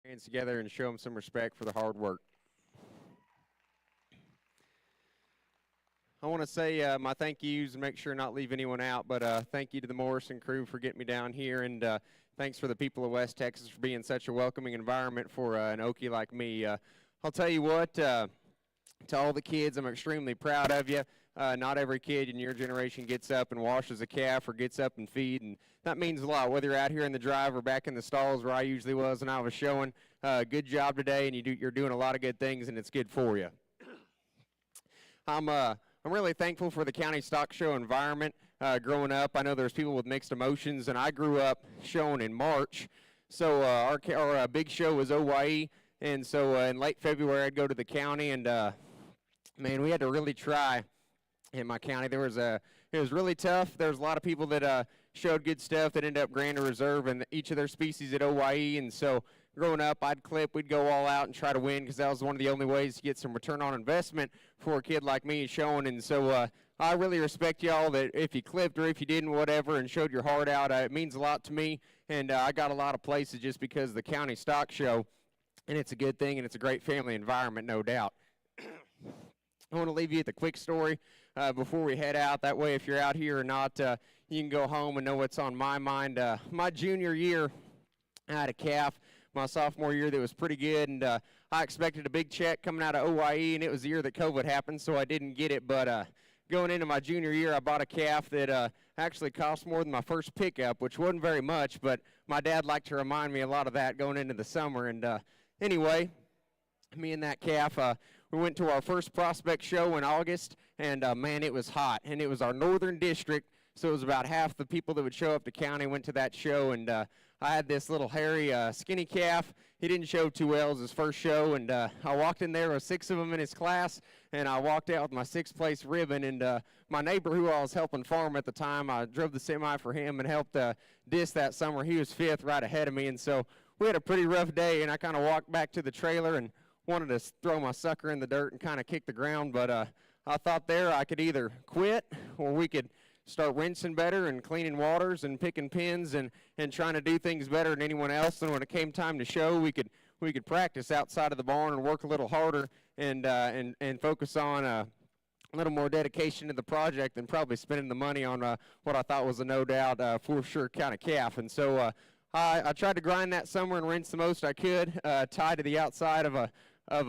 hands together and show them some respect for the hard work. I want to say my thank yous and make sure not leave anyone out, but thank you to the Morrison crew for getting me down here, and thanks for the people of West Texas for being such a welcoming environment for an Okie like me. I'll tell you what, to all the kids, I'm extremely proud of you. Not every kid in your generation gets up and washes a calf or gets up and feed, and that means a lot, whether you're out here in the drive or back in the stalls where I usually was when I was showing. Good job today, and you're doing a lot of good things, and it's good for you. I'm really thankful for the county stock show environment. Growing up, I know there's people with mixed emotions, and I grew up showing in March. So our big show was OYE, and so in late February I'd go to the county, and man, we had to really try in my county. It was really tough. There was a lot of people that showed good stuff that ended up grand or reserve in each of their species at OYE, and so growing up, we'd go all out and try to win because that was one of the only ways to get some return on investment for a kid like me showing. And so I really respect y'all that if you clipped or if you didn't, whatever, and showed your heart out, it means a lot to me. And I got a lot of places just because of the county stock show, and it's a good thing, and it's a great family environment, no doubt. I want to leave you with a quick story before we head out. That way, if you're out here or not, you can go home and know what's on my mind. My junior year, I had a calf. My sophomore year that was pretty good, and I expected a big check coming out of OYE, and it was the year that COVID happened, so I didn't get it. But going into my junior year, I bought a calf that actually cost more than my first pickup, which wasn't very much, but my dad liked to remind me a lot of that going into the summer. And anyway, me and that calf, we went to our first prospect show in August, and man, it was hot, and it was our northern district, so it was about half the people that would show up to county went to that show. And I had this little hairy, skinny calf. He didn't show too well. It was his first show, and I walked in there with 6 of them in his class, and I walked out with my 6th place ribbon. And my neighbor, who I was helping farm at the time, I drove the semi for him and helped disc that summer. He was 5th, right ahead of me, and so we had a pretty rough day. And I kind of walked back to the trailer and wanted to throw my sucker in the dirt and kind of kick the ground, but I thought there I could either quit or we could start rinsing better and cleaning waters and picking pins and trying to do things better than anyone else. And when it came time to show, we could practice outside of the barn and work a little harder and focus on a little more dedication to the project than probably spending the money on what I thought was a no doubt for sure kind of calf. And so I tried to grind that summer and rinse the most I could, tied to the outside of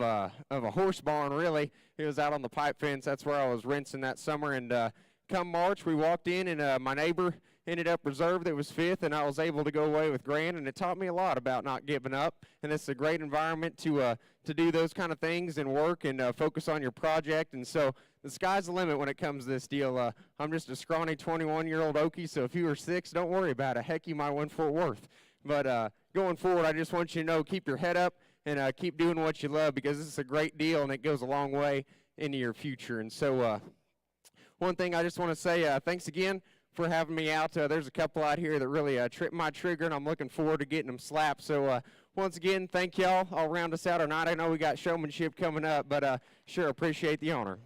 a horse barn. Really, it was out on the pipe fence. That's where I was rinsing that summer. And come March, we walked in, and my neighbor ended up reserve that was 5th, and I was able to go away with grand, and it taught me a lot about not giving up. And it's a great environment to do those kind of things and work and focus on your project. And so the sky's the limit when it comes to this deal. I'm just a scrawny 21-year-old Okie, so if you were 6, don't worry about it. Heck, you might win Fort Worth. But going forward, I just want you to know, keep your head up and keep doing what you love, because this is a great deal, and it goes a long way into your future. And so one thing I just want to say, thanks again for having me out. There's a couple out here that really tripped my trigger, and I'm looking forward to getting them slapped. So once again, thank y'all. I'll round us out tonight. I know we got showmanship coming up, but sure appreciate the honor.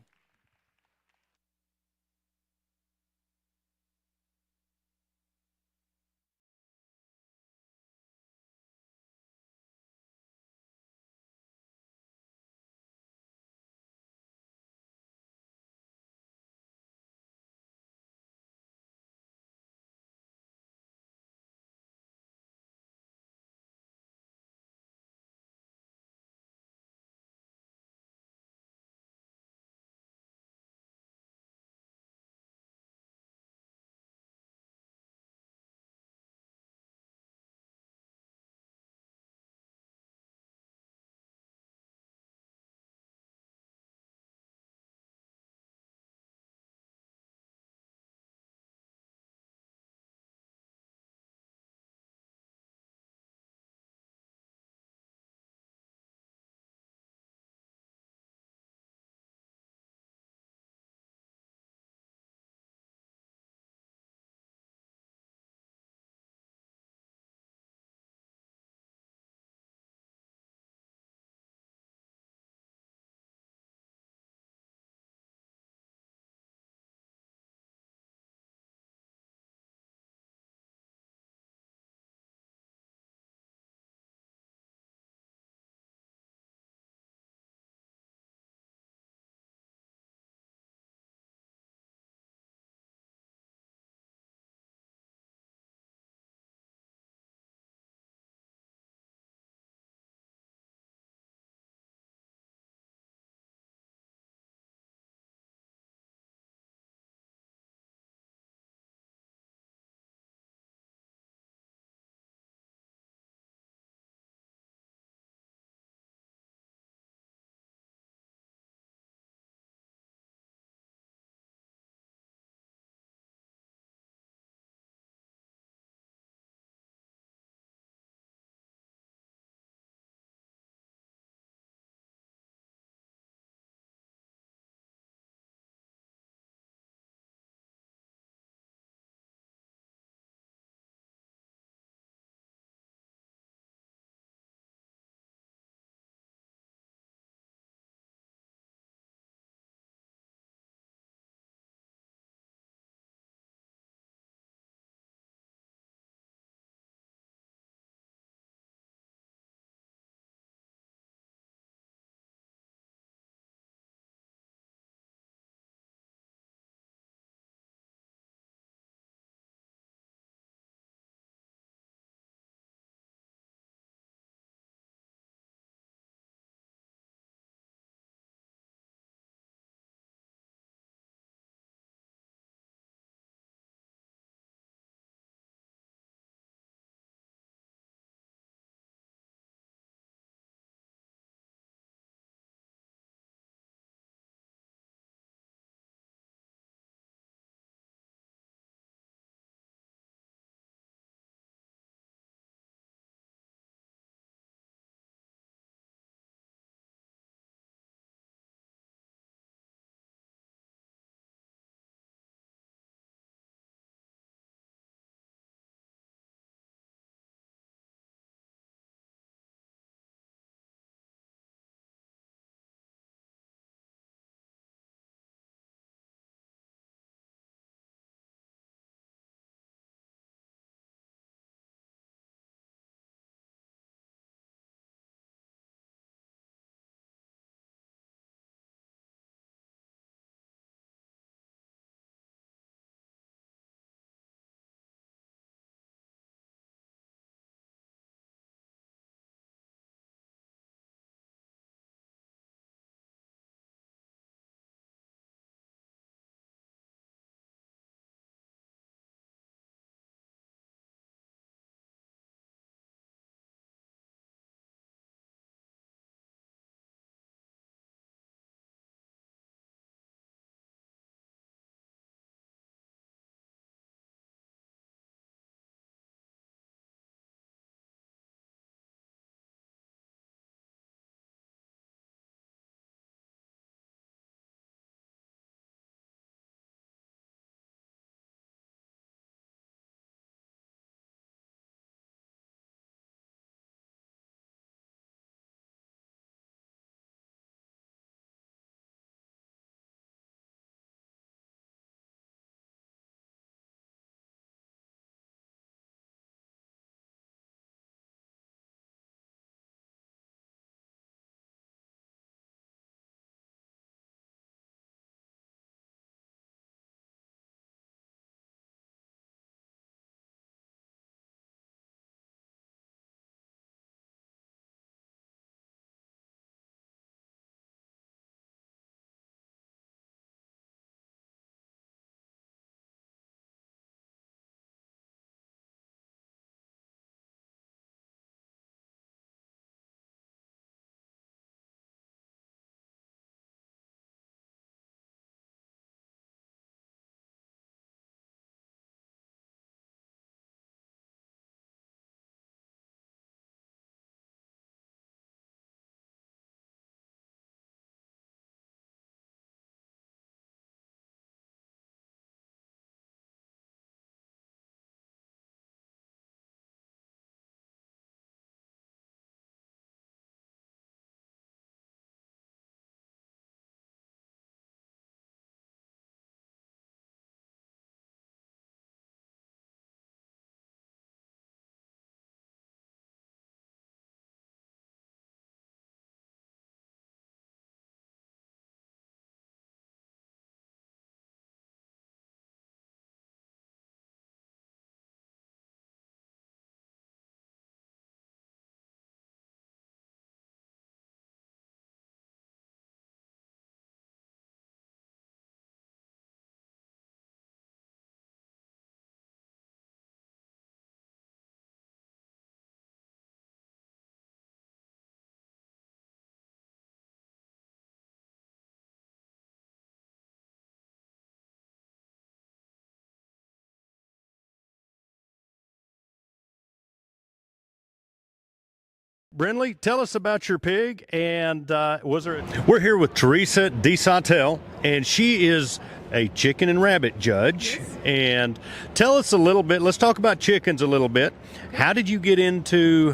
Brindley, tell us about your pig, and We're here with Teresa DeSantel, and she is a chicken and rabbit judge. Yes. And tell us a little bit, let's talk about chickens a little bit. How did you get into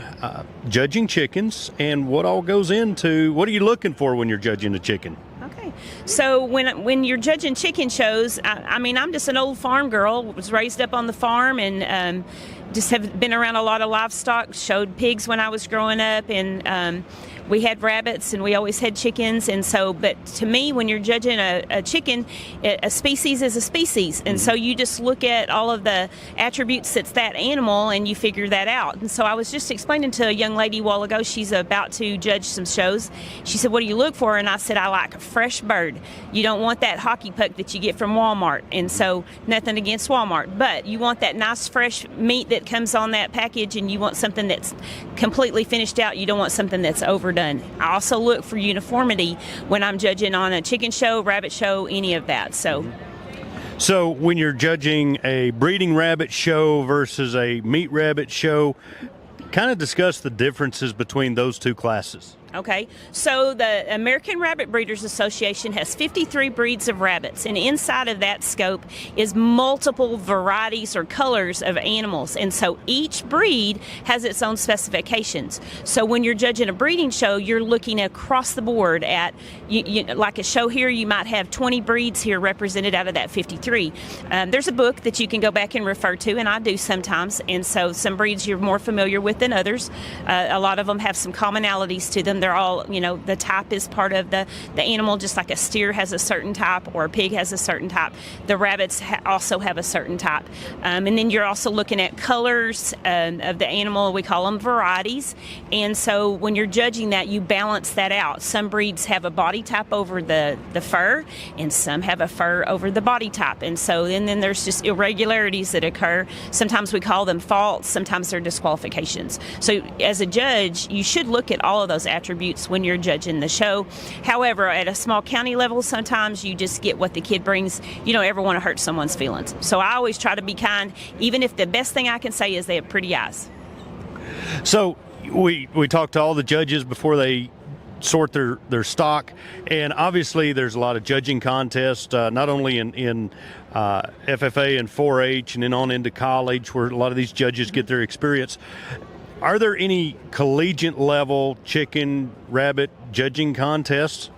judging chickens, and what all goes into, what are you looking for when you're judging a chicken? Okay. So when you're judging chicken shows, I mean, I'm just an old farm girl, was raised up on the farm, and just have been around a lot of livestock, showed pigs when I was growing up, and we had rabbits, and we always had chickens. And so, but to me, when you're judging a chicken, a species is a species. And so you just look at all of the attributes that's that animal, and you figure that out. And so I was just explaining to a young lady a while ago, she's about to judge some shows. She said, what do you look for? And I said, I like a fresh bird. You don't want that hockey puck that you get from Walmart. And so nothing against Walmart, but you want that nice fresh meat that comes on that package, and you want something that's completely finished out. You don't want something that's overdone. I also look for uniformity when I'm judging on a chicken show, rabbit show, any of that. So when you're judging a breeding rabbit show versus a meat rabbit show, kind of discuss the differences between those two classes. Okay, so the American Rabbit Breeders Association has 53 breeds of rabbits, and inside of that scope is multiple varieties or colors of animals, and so each breed has its own specifications. So when you're judging a breeding show, you're looking across the board at, like a show here, you might have 20 breeds here represented out of that 53. There's a book that you can go back and refer to, and I do sometimes, and so some breeds you're more familiar with than others. A lot of them have some commonalities to them. They're all, the type is part of the animal, just like a steer has a certain type or a pig has a certain type. The rabbits also have a certain type. And then you're also looking at colors of the animal. We call them varieties. And so when you're judging that, you balance that out. Some breeds have a body type over the fur, and some have a fur over the body type. And so then there's just irregularities that occur. Sometimes we call them faults. Sometimes they're disqualifications. So as a judge, you should look at all of those attributes when you're judging the show. However, at a small county level, sometimes you just get what the kid brings. You don't ever want to hurt someone's feelings. So I always try to be kind, even if the best thing I can say is they have pretty eyes. So we talked to all the judges before they sort their stock, and obviously there's a lot of judging contests, not only in FFA and 4-H and then on into college, where a lot of these judges get their experience. Are there any collegiate level chicken, rabbit judging contests?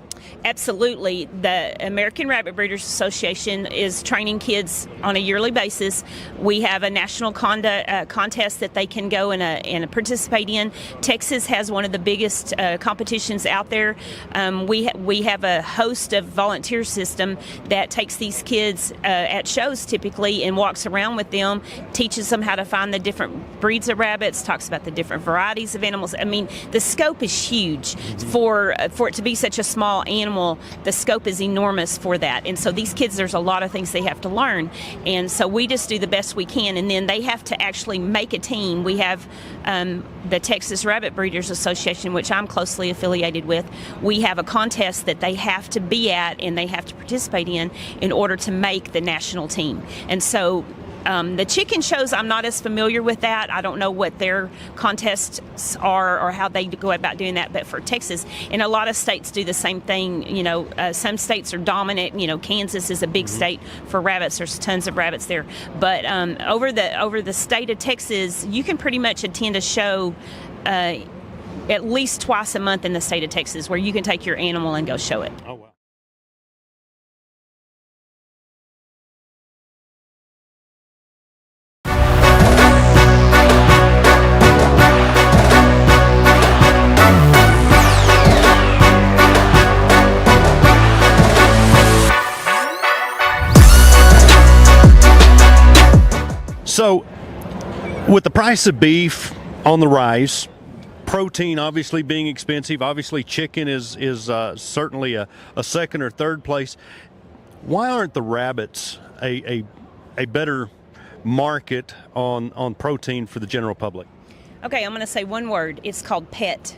Absolutely. The American Rabbit Breeders Association is training kids on a yearly basis. We have a national contest that they can go and participate in. Texas has one of the biggest competitions out there. We have a host of volunteer system that takes these kids at shows typically and walks around with them, teaches them how to find the different breeds of rabbits, talks about the different varieties of animals. I mean, the scope is huge for it to be such a small animal. The scope is enormous for that. And so these kids, there's a lot of things they have to learn. And so we just do the best we can. And then they have to actually make a team. We have the Texas Rabbit Breeders Association, which I'm closely affiliated with. We have a contest that they have to be at and they have to participate in order to make the national team. And so the chicken shows, I'm not as familiar with that. I don't know what their contests are or how they go about doing that. But for Texas, and a lot of states do the same thing. Some states are dominant. Kansas is a big state for rabbits. There's tons of rabbits there. But over the state of Texas, you can pretty much attend a show at least twice a month in the state of Texas, where you can take your animal and go show it. Oh, wow. So, with the price of beef on the rise, protein obviously being expensive, obviously chicken is certainly a second or third place. Why aren't the rabbits a better market on protein for the general public? Okay, I'm going to say one word. It's called pet.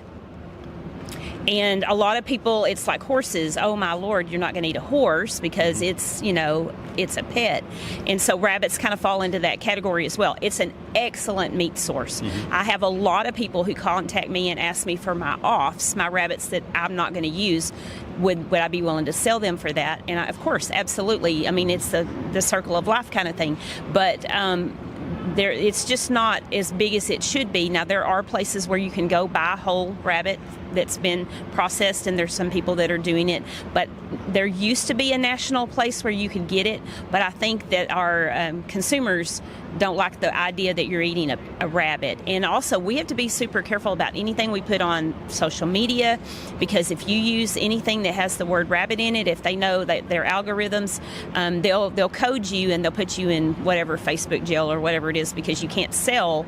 And a lot of people, it's like horses. Oh my Lord, you're not going to eat a horse because it's, it's a pet. And so rabbits kind of fall into that category as well. It's an excellent meat source. I have a lot of people who contact me and ask me for my offs, my rabbits that I'm not going to use. Would I be willing to sell them for that? And of course, absolutely. I mean, it's the circle of life kind of thing. But it's just not as big as it should be. Now, there are places where you can go buy a whole rabbit that's been processed, and there's some people that are doing it. But there used to be a national place where you could get it, but I think that our consumers don't like the idea that you're eating a rabbit. And also, we have to be super careful about anything we put on social media, because if you use anything that has the word rabbit in it, if they know that their algorithms, they'll code you and they'll put you in whatever Facebook jail or whatever it is, because you can't sell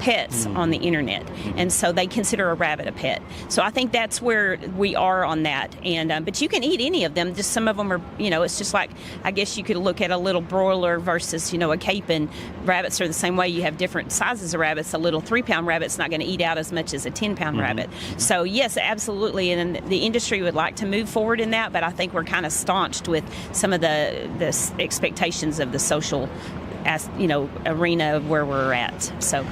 pets on the internet, and so they consider a rabbit a pet. So I think that's where we are on that. And but you can eat any of them. Just some of them are, it's just like, I guess you could look at a little broiler versus a capon. Rabbits are the same way. You have different sizes of rabbits. A little 3-pound rabbit's not going to eat out as much as a 10-pound rabbit. So yes, absolutely, and the industry would like to move forward in that, but I think we're kind of staunched with some of the expectations of the social arena of where we're at. So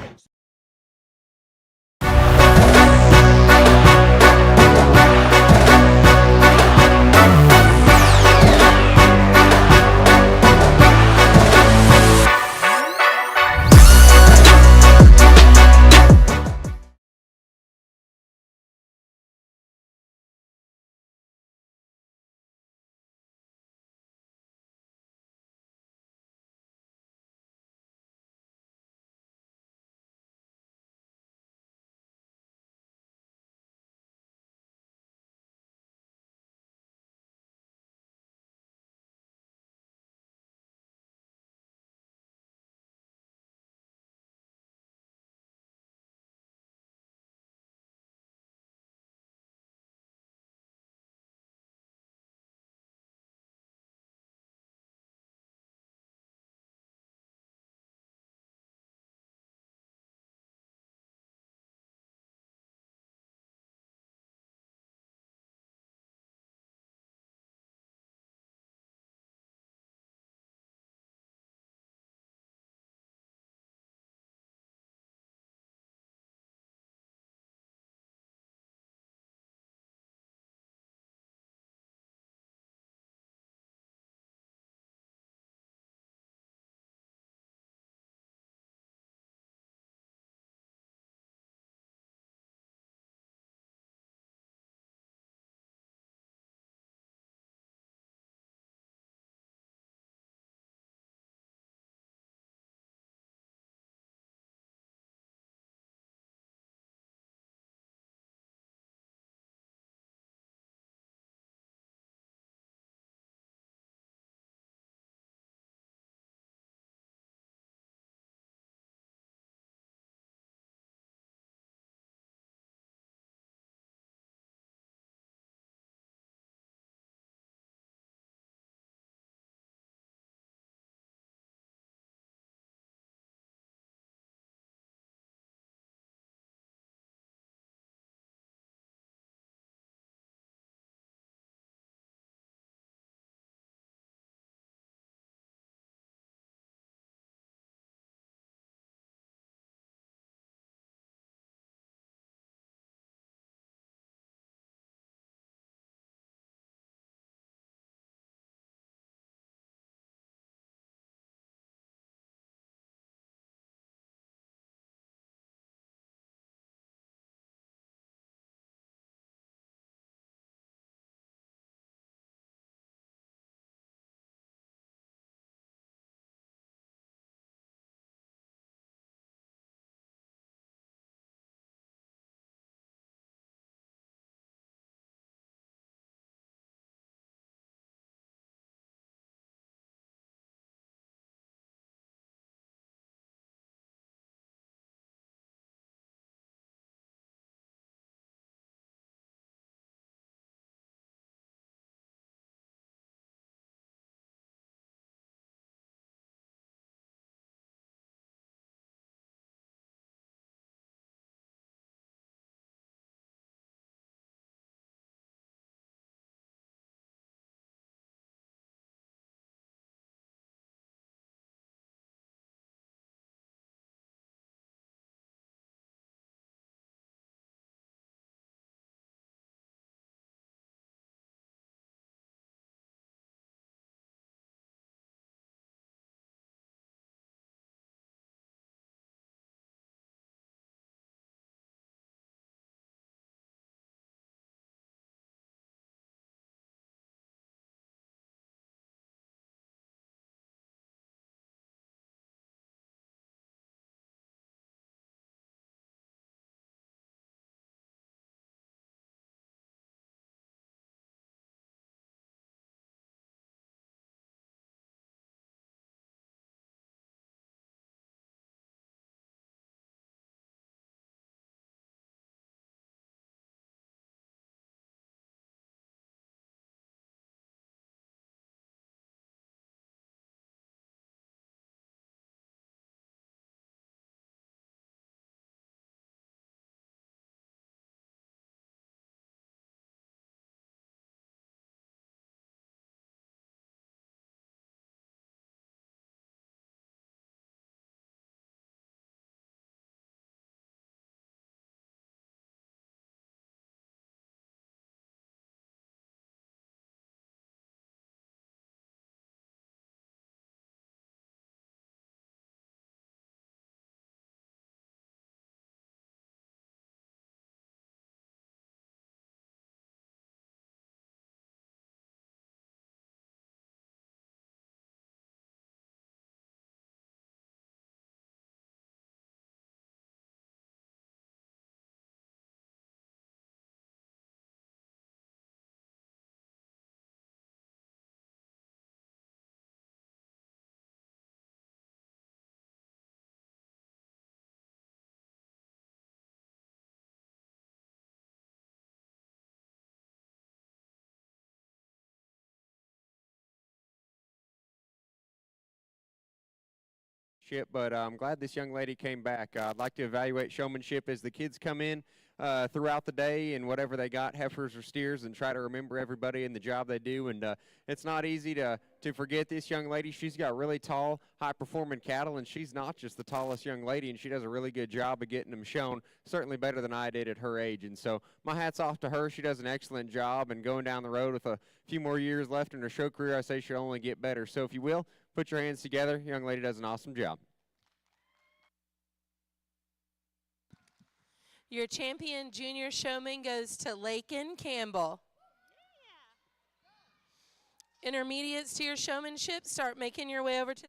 but I'm glad this young lady came back. I'd like to evaluate showmanship as the kids come in throughout the day and whatever they got, heifers or steers, and try to remember everybody and the job they do. And it's not easy to forget this young lady. She's got really tall, high-performing cattle, and she's not just the tallest young lady, and she does a really good job of getting them shown, certainly better than I did at her age. And so my hat's off to her. She does an excellent job, and going down the road with a few more years left in her show career, I say she'll only get better. So if you will, put your hands together. Young lady does an awesome job. Your champion junior showman goes to Lakin Campbell. Intermediates to your showmanship, start making your way over to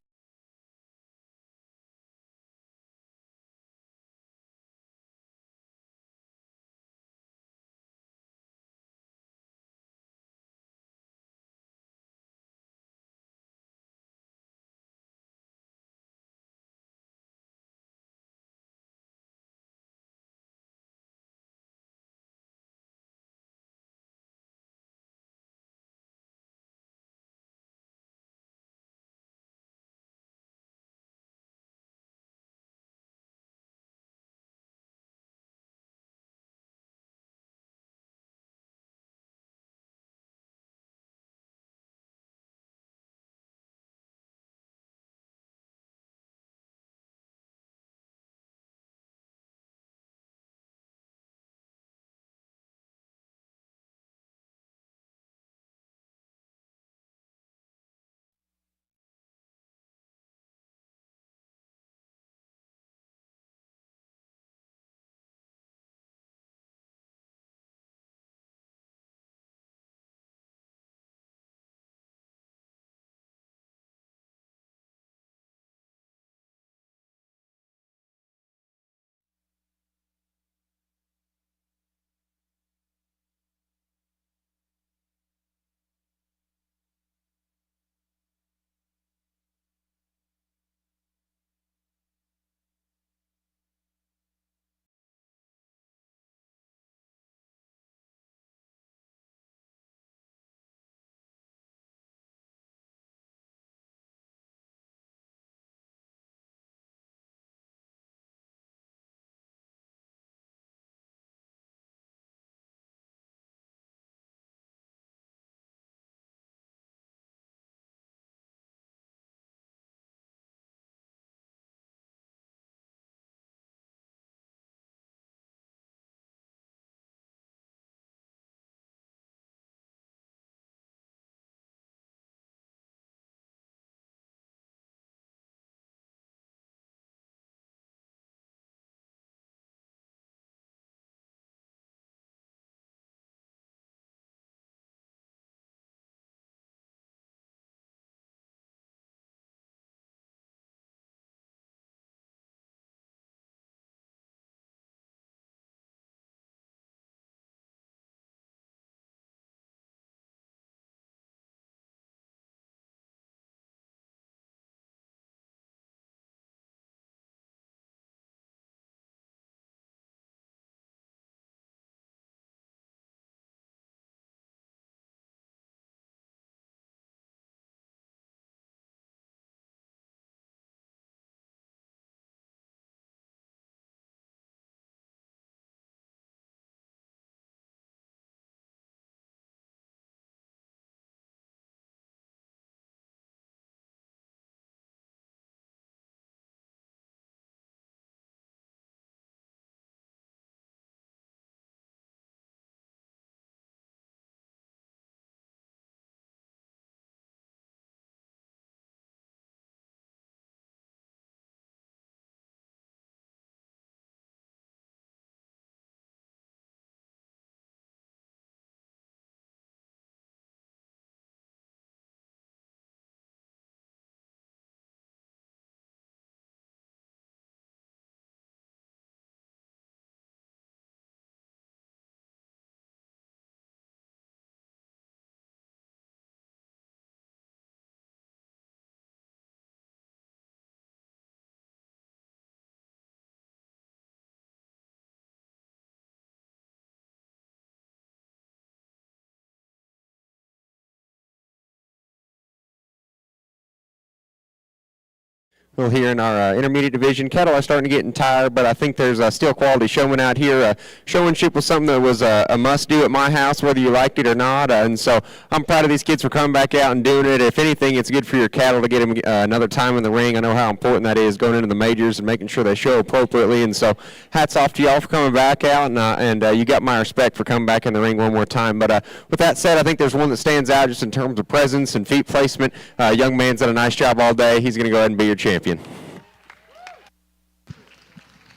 Well, here in our intermediate division, cattle are starting to get tired, but I think there's still quality showman out here. Showmanship was something that was a must-do at my house, whether you liked it or not, and so I'm proud of these kids for coming back out and doing it. If anything, it's good for your cattle to get them another time in the ring. I know how important that is going into the majors and making sure they show appropriately, and so hats off to y'all for coming back out, and you got my respect for coming back in the ring one more time. But with that said, I think there's one that stands out just in terms of presence and feet placement. Young man's done a nice job all day. He's going to go ahead and be your champion.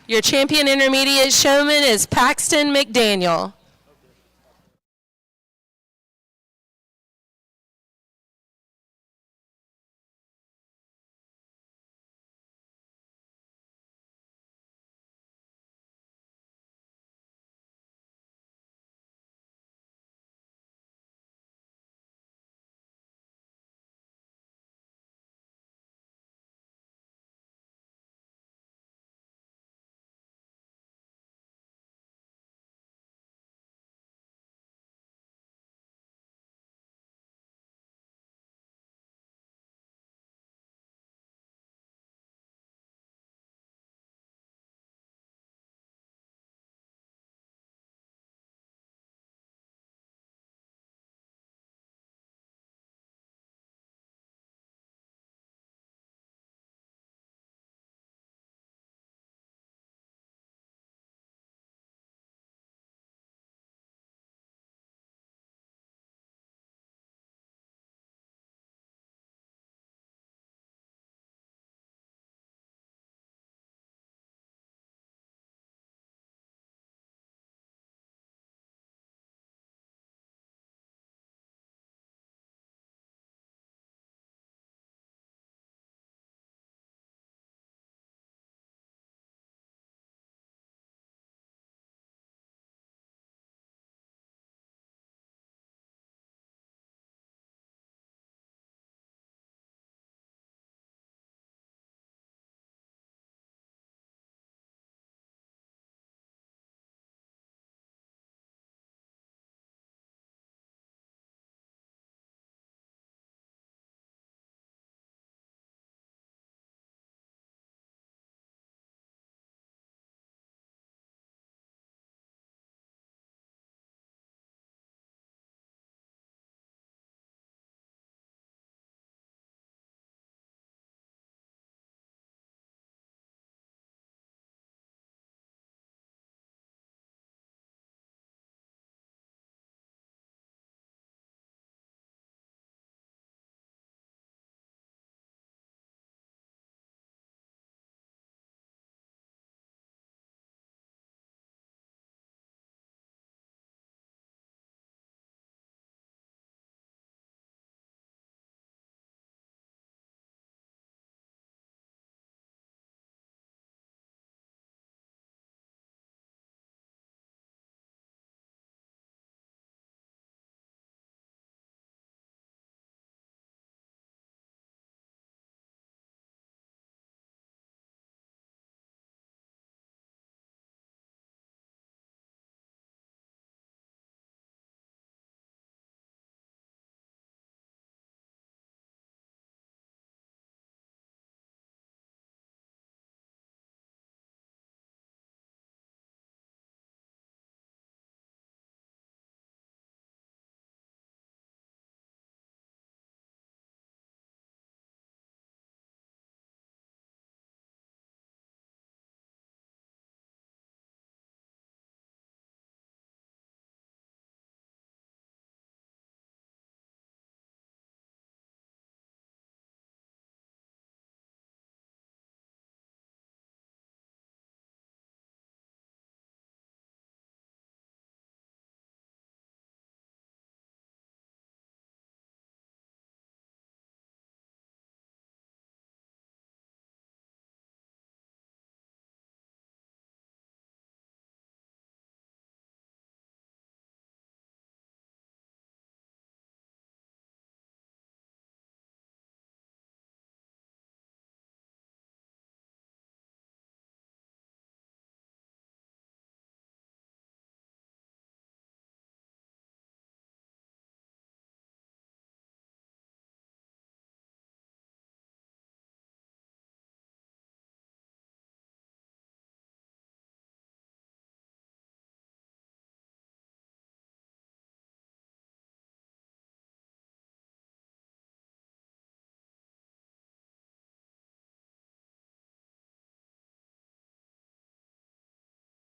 Your champion intermediate showman is Paxton McDaniel.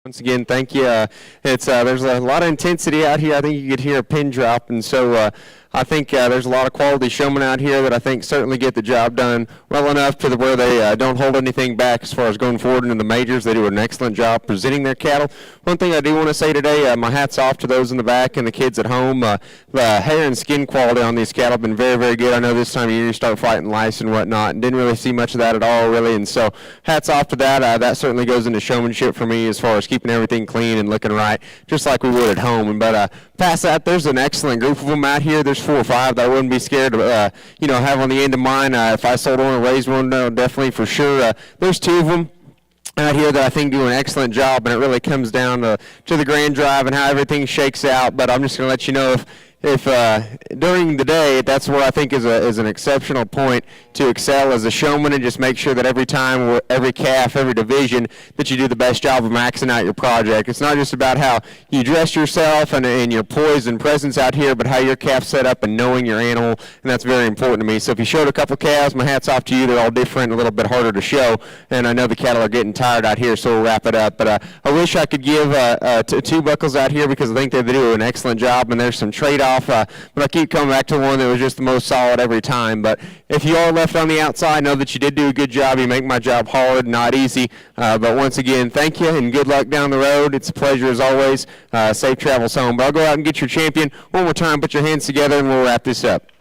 Once again, thank you. It's there's a lot of intensity out here. I think you could hear a pin drop, and so I think there's a lot of quality showmen out here that I think certainly get the job done well enough to where they don't hold anything back as far as going forward into the majors. They do an excellent job presenting their cattle. One thing I do want to say today, my hat's off to those in the back and the kids at home. The hair and skin quality on these cattle have been very, very good. I know this time of year you start fighting lice and whatnot, and didn't really see much of that at all, really. And so hats off to that. That certainly goes into showmanship for me as far as keeping everything clean and looking right, just like we would at home. But past that, there's an excellent group of them out here. There's 4 or 5 that I wouldn't be scared to, have on the end of mine. If I sold one or raised one, no, definitely for sure. There's 2 of them out here that I think do an excellent job, and it really comes down to the grand drive and how everything shakes out. But I'm just going to let you know if during the day, that's what I think is an exceptional point to excel as a showman, and just make sure that every time, every calf, every division, that you do the best job of maxing out your project. It's not just about how you dress yourself and your poise and presence out here, but how your calf's set up and knowing your animal, and that's very important to me. So if you showed a couple calves, my hat's off to you. They're all different, a little bit harder to show, and I know the cattle are getting tired out here, so we'll wrap it up. But I wish I could give 2 buckles out here, because I think they do an excellent job, and there's some trade-off, but I keep coming back to one that was just the most solid every time. But if you are left on the outside, know that you did do a good job. You make my job hard, not easy. But once again, thank you, and good luck down the road. It's a pleasure as always. Safe travels home. But I'll go out and get your champion one more time. Put your hands together, and we'll wrap this up.